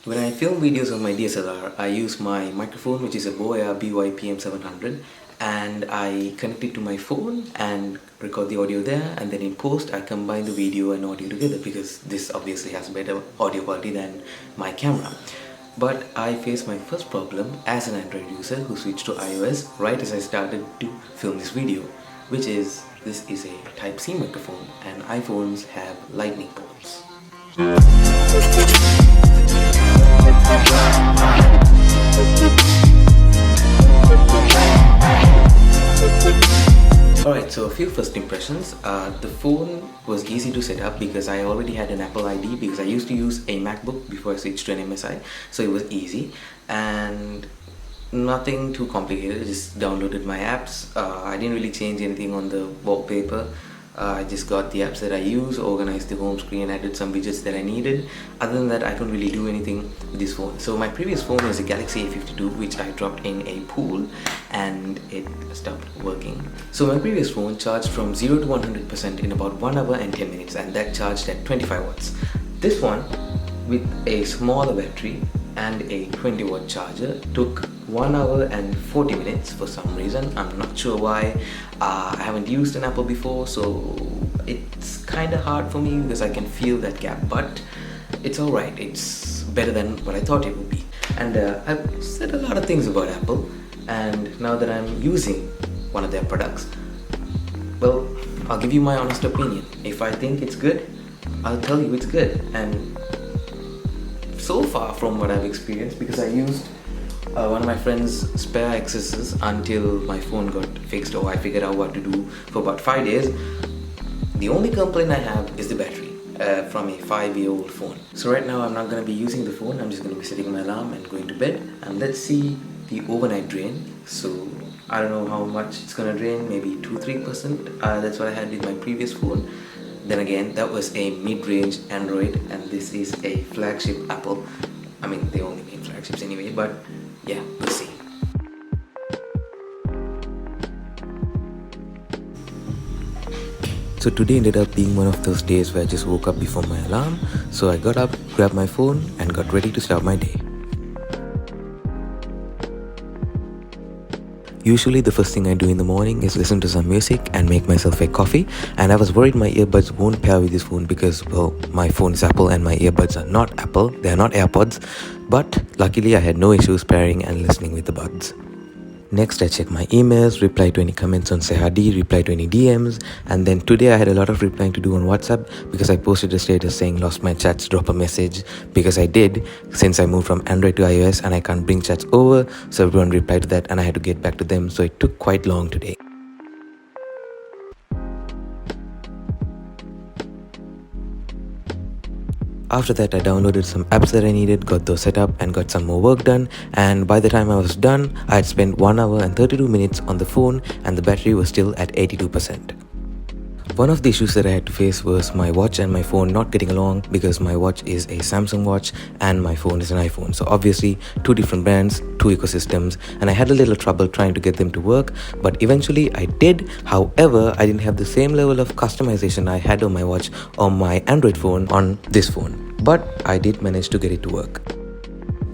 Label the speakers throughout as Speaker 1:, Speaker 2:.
Speaker 1: When I film videos on my DSLR, I use my microphone, which is a Boya BYPM700, and I connect it to my phone and record the audio there, and then in post I combine the video and audio together because this obviously has better audio quality than my camera. But I faced my first problem as an Android user who switched to iOS right as I started to film this video, which is this is a Type-C microphone and iPhones have lightning ports. Alright, so a few first impressions. The phone was easy to set up because I already had an Apple ID because I used to use a MacBook before I switched to an MSI, so it was easy and nothing too complicated. I just downloaded my apps. I didn't really change anything on the wallpaper. I just got the apps that I use, organized the home screen, added some widgets that I needed. Other than that, I don't really do anything with this phone. So my previous phone was a Galaxy A52, which I dropped in a pool and it stopped working. So my previous phone charged from 0 to 100% in about 1 hour and 10 minutes, and that charged at 25 watts. This one, with a smaller battery and a 20-watt charger, took 1 hour and 40 minutes for some reason. I'm not sure why. I haven't used an Apple before, so it's kind of hard for me because I can feel that gap, but it's alright. It's better than what I thought it would be. And I've said a lot of things about Apple, and now that I'm using one of their products, well, I'll give you my honest opinion. If I think it's good, I'll tell you it's good. And so far from what I've experienced, because I used one of my friend's spare accesses until my phone got fixed or I figured out what to do for about 5 days, the only complaint I have is the battery from a 5-year-old phone. So right now I'm not going to be using the phone. I'm just going to be setting my alarm and going to bed, and let's see the overnight drain. So I don't know how much it's going to drain, maybe 2-3%. That's what I had with my previous phone. Then again, that was a mid-range Android and this is a flagship Apple. I mean, they only make flagships anyway, but yeah, we'll see. So today ended up being one of those days where I just woke up before my alarm. So I got up, grabbed my phone and got ready to start my day. Usually the first thing I do in the morning is listen to some music and make myself a coffee, and I was worried my earbuds won't pair with this phone because, well, my phone is Apple and my earbuds are not Apple, they are not AirPods, but luckily I had no issues pairing and listening with the buds. Next I check my emails, reply to any comments on Sehadi, reply to any DMs, and then today I had a lot of replying to do on WhatsApp because I posted a status saying lost my chats, drop a message, because I did since I moved from Android to iOS and I can't bring chats over, so everyone replied to that and I had to get back to them, so it took quite long today. After that, I downloaded some apps that I needed, got those set up and got some more work done, and by the time I was done, I had spent 1 hour and 32 minutes on the phone and the battery was still at 82%. One of the issues that I had to face was my watch and my phone not getting along because my watch is a Samsung watch and my phone is an iPhone. So obviously, two different brands, two ecosystems, and I had a little trouble trying to get them to work, but eventually I did. However, I didn't have the same level of customization I had on my watch on my Android phone on this phone, but I did manage to get it to work.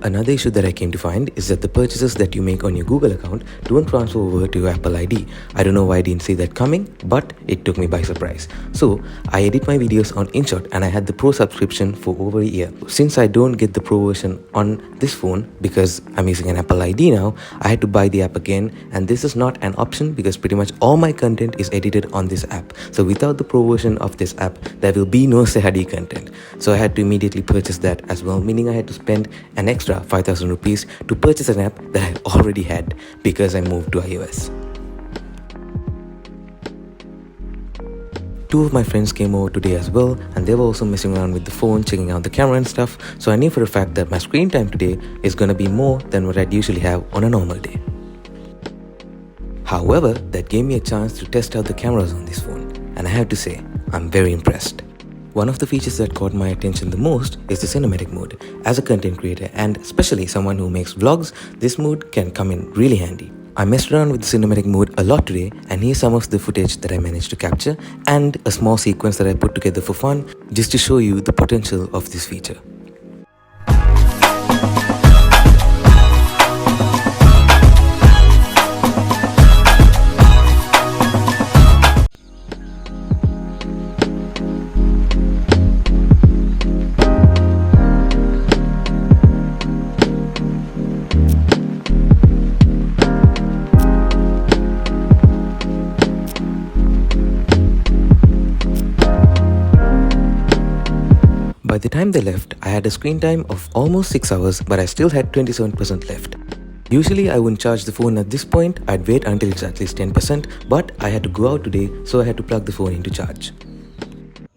Speaker 1: Another issue that I came to find is that the purchases that you make on your Google account don't transfer over to your Apple ID. I don't know why I didn't see that coming, but it took me by surprise. So I edit my videos on InShot and I had the Pro subscription for over a year. Since I don't get the Pro version on this phone because I'm using an Apple ID now, I had to buy the app again, and this is not an option because pretty much all my content is edited on this app. So without the Pro version of this app, there will be no Sehadi content. So I had to immediately purchase that as well, meaning I had to spend an extra 5,000 rupees to purchase an app that I already had because I moved to iOS. Two of my friends came over today as well, and they were also messing around with the phone, checking out the camera and stuff, so I knew for a fact that my screen time today is gonna be more than what I'd usually have on a normal day. However, that gave me a chance to test out the cameras on this phone, and I have to say, I'm very impressed. One of the features that caught my attention the most is the cinematic mode. As a content creator and especially someone who makes vlogs, this mode can come in really handy. I messed around with the cinematic mode a lot today, and here's some of the footage that I managed to capture and a small sequence that I put together for fun just to show you the potential of this feature. time they left, I had a screen time of almost 6 hours, but I still had 27% left. Usually I wouldn't charge the phone at this point, I'd wait until it's at least 10%, but I had to go out today, so I had to plug the phone into charge.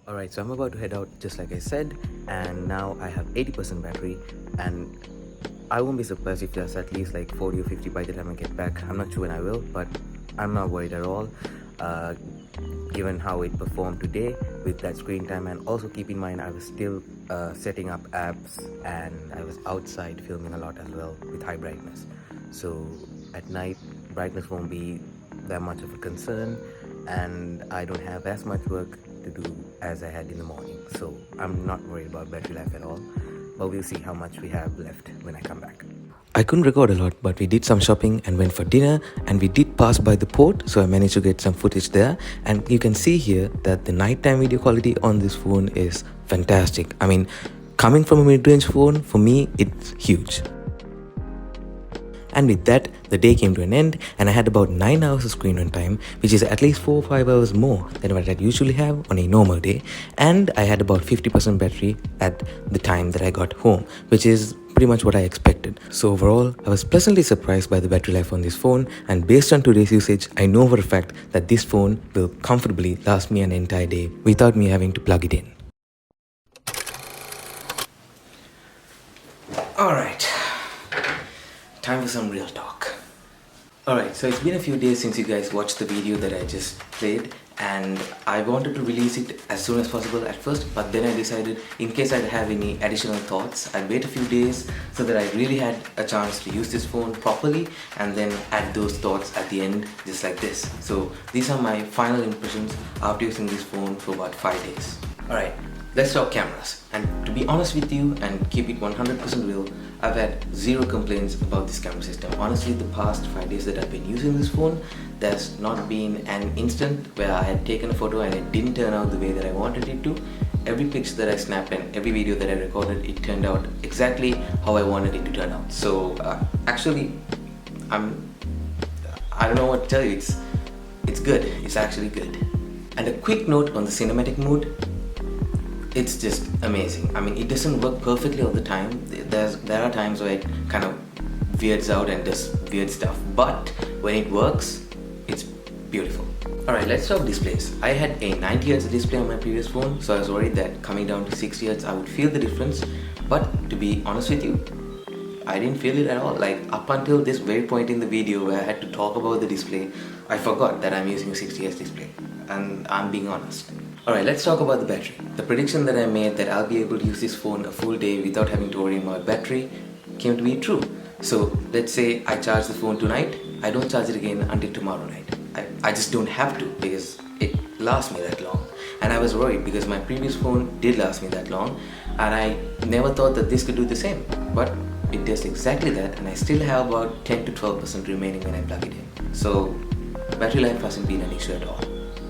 Speaker 1: Alright, so I'm about to head out just like I said, and now I have 80% battery, and I won't be surprised if there's at least like 40 or 50 by the time I get back. I'm not sure when I will, but I'm not worried at all, given how it performed today with that screen time. And also keep in mind, I was still setting up apps, and I was outside filming a lot as well with high brightness. So at night, brightness won't be that much of a concern, and I don't have as much work to do as I had in the morning. So I'm not worried about battery life at all. But we'll see how much we have left when I come back. I couldn't record a lot, but we did some shopping and went for dinner, and we did pass by the port, so I managed to get some footage there. And you can see here that the nighttime video quality on this phone is fantastic. I mean, coming from a mid-range phone, for me, it's huge. And with that, the day came to an end, and I had about 9 hours of screen on time, which is at least 4 or 5 hours more than what I'd usually have on a normal day. And I had about 50% battery at the time that I got home, which is pretty much what I expected. So overall, I was pleasantly surprised by the battery life on this phone, and based on today's usage, I know for a fact that this phone will comfortably last me an entire day without me having to plug it in. Alright. Time for some real talk. Alright, so it's been a few days since you guys watched the video that I just played, and I wanted to release it as soon as possible at first, but then I decided in case I'd have any additional thoughts, I'd wait a few days so that I really had a chance to use this phone properly, and then add those thoughts at the end just like this. So these are my final impressions after using this phone for about 5 days. Alright, let's talk cameras. And to be honest with you and keep it 100% real, I've had zero complaints about this camera system. Honestly, the past 5 days that I've been using this phone, there's not been an instant where I had taken a photo and it didn't turn out the way that I wanted it to. Every picture that I snapped and every video that I recorded, it turned out exactly how I wanted it to turn out. So actually, I don't know what to tell you. It's good. It's actually good. And a quick note on the cinematic mode. It's just amazing. I mean, it doesn't work perfectly all the time. There are times where it kind of weirds out and does weird stuff, but when it works, it's beautiful. Alright, let's talk displays. I had a 90Hz display on my previous phone, so I was worried that coming down to 60Hz I would feel the difference, but to be honest with you, I didn't feel it at all. Like, up until this very point in the video where I had to talk about the display, I forgot that I'm using a 60Hz display, and I'm being honest. Alright, let's talk about the battery. The prediction that I made that I'll be able to use this phone a full day without having to worry about battery came to be true. So let's say I charge the phone tonight, I don't charge it again until tomorrow night. I just don't have to because it lasts me that long. And I was worried because my previous phone did last me that long, and I never thought that this could do the same. But it does exactly that, and I still have about 10 to 12% remaining when I plug it in. So battery life hasn't been an issue at all.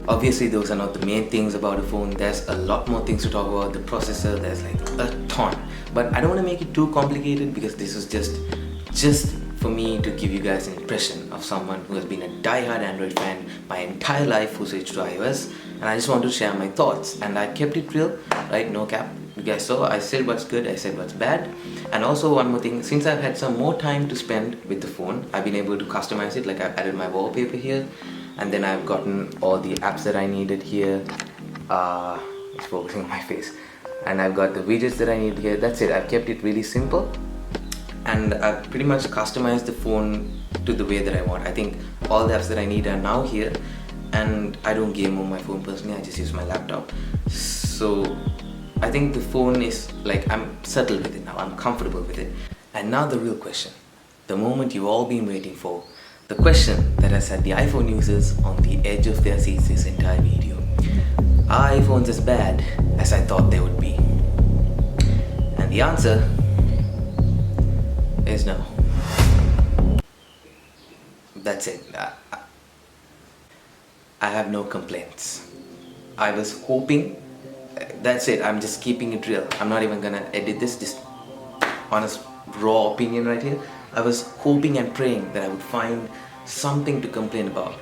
Speaker 1: Obviously, those are not the main things about a phone. There's a lot more things to talk about. The processor, there's like a ton. But I don't want to make it too complicated because this is just for me to give you guys an impression of someone who has been a die-hard Android fan my entire life who switched to iOS. And I just want to share my thoughts. And I kept it real, right? No cap. You guys saw, I said what's good, I said what's bad. And also one more thing, since I've had some more time to spend with the phone, I've been able to customize it. Like, I've added my wallpaper here, and then I've gotten all the apps that I needed here. It's focusing on my face. And I've got the widgets that I need here. That's it. I've kept it really simple, and I've pretty much customized the phone to the way that I want. I think all the apps that I need are now here, and I don't game on my phone personally. I just use my laptop. So I think the phone is like, I'm settled with it now. I'm comfortable with it. And now the real question, the moment you've all been waiting for, the question that has had the iPhone users on the edge of their seats this entire video. Are iPhones as bad as I thought they would be? And the answer is no. That's it. I have no complaints. I was hoping, that's it, I'm just keeping it real. I'm not even gonna edit this, just honest raw opinion right here. I was hoping and praying that I would find something to complain about.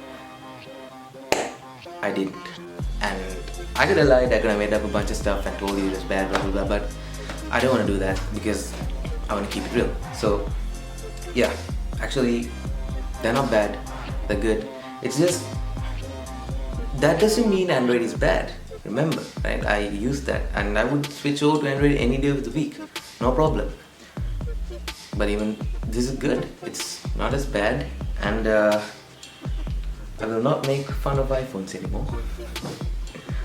Speaker 1: I didn't. And I could have lied, I could have made up a bunch of stuff and told you it was bad, blah blah blah, but I don't want to do that because I want to keep it real. So yeah, actually they're not bad, they're good. It's just that doesn't mean Android is bad. Remember, right? I use that and I would switch over to Android any day of the week, no problem. But even this is good, it's not as bad, and I will not make fun of iPhones anymore.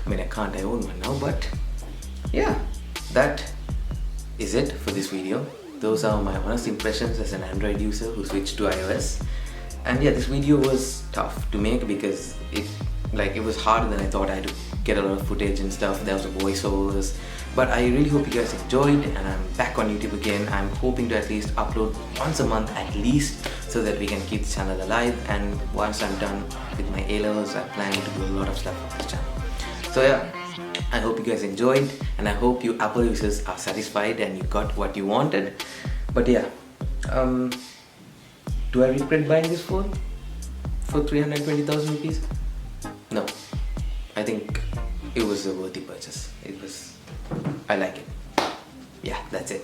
Speaker 1: I mean, I can't, I own one now, but yeah, that is it for this video. Those are my honest impressions as an Android user who switched to iOS. And yeah, this video was tough to make because it was harder than I thought. I had to get a lot of footage and stuff. There was a voiceovers, but I really hope you guys enjoyed, and I'm back on YouTube again. I'm hoping to at least upload once a month at least, so that we can keep the channel alive. And once I'm done with my A-levels, I plan to do a lot of stuff on this channel. So yeah, I hope you guys enjoyed, and I hope you Apple users are satisfied and you got what you wanted. But yeah, do I regret buying this phone for 320,000 rupees? No, I think it was a worthy purchase. I like it. Yeah, that's it.